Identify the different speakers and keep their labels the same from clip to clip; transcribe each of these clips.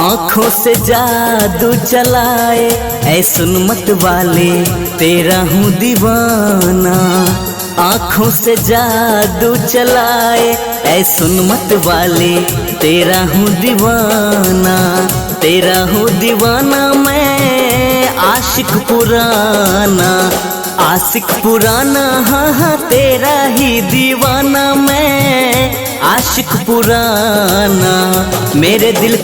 Speaker 1: आँखों से जादू चलाए ऐ सुन मत वाले तेरा हूँ दीवाना। आँखों से जादू चलाए ऐ सुन मत वाले तेरा हूँ दीवाना। तेरा हूँ दीवाना मैं आशिक पुराना, आशिक पुराना हाँ हाँ तेरा ही दीवाना मैं आशिक पुराना। मेरे दिल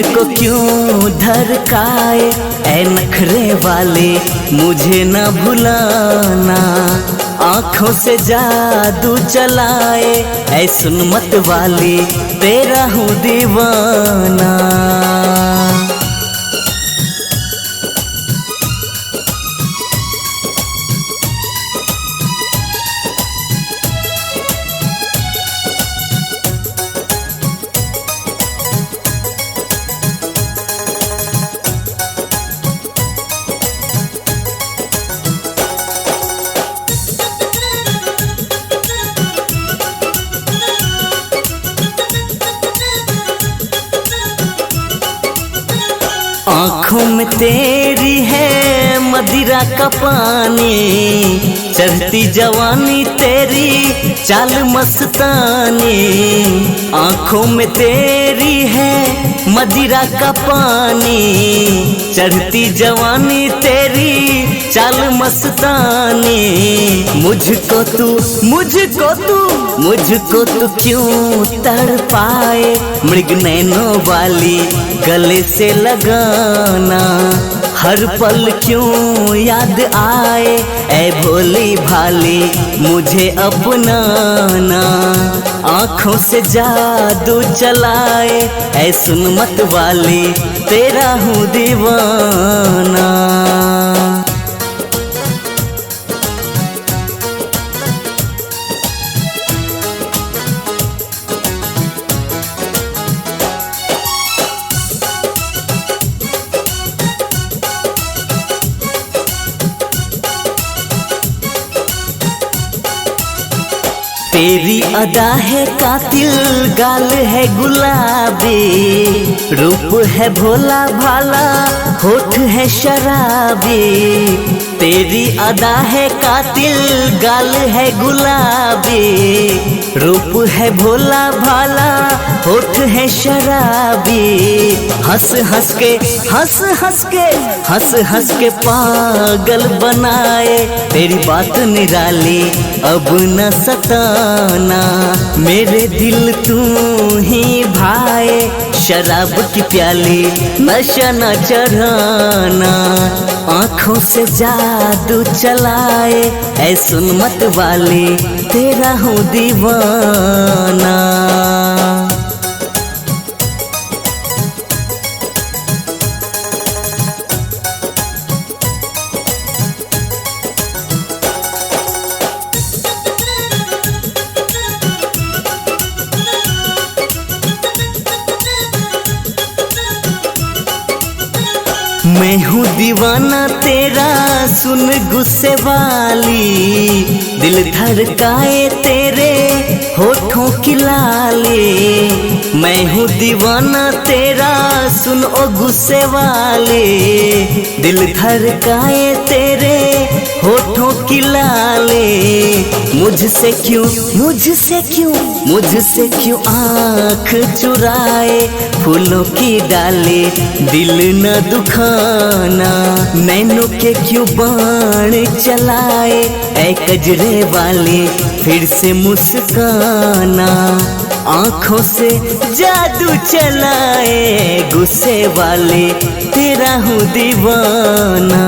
Speaker 1: को क्यों धड़काए ऐ नखरे वाले मुझे ना भुलाना। आँखों से जादू चलाए ऐ सुन मत वाले तेरा हूँ दीवाना। आँखों में तेरी है मदिरा का पानी, चढ़ती जवानी तेरी चाल मस्तानी। आँखों में तेरी है मदिरा का पानी, चढ़ती जवानी तेरी चाल मस्तानी। मुझको तू क्यों तड़पाए मृग नैनों वाली गले से लगाना। हर पल क्यों याद आए ऐ भोली भाली मुझे अपनाना। आँखों से जादू चलाए ऐ सुन मत वाली तेरा हूँ दीवाना। तेरी अदा है कातिल, गाल है गुलाबी, रूप है भोला भाला, होठ है शराबी। तेरी अदा है कातिल, गाल है गुलाबी, रूप है भोला भाला, होठ है शराबी। हंस हंस के पागल बनाए तेरी बात निराली अब न सताना। मेरे दिल तू ही भाए शराब की प्याली नशा न चढ़ाना। आँखों से जादू चलाए ऐ सुन मत वाली तेरा हूँ दीवाना। मैं हूँ दीवाना तेरा सुन गुस्से वाली, दिल धड़काए तेरे होठों की लाली। मैं हूँ दीवाना तेरा सुन ओ गुस्से वाले, दिल धड़काए तेरे होठों की लाली। मुझसे क्यों आँख चुराए फूलों की डाली दिल न दुखाना। नैनों के क्यों बाण चलाए ऐ कजरे वाले फिर से मुस्काना। आँखों से जादू चलाए गुस्से वाले तेरा हूँ दीवाना।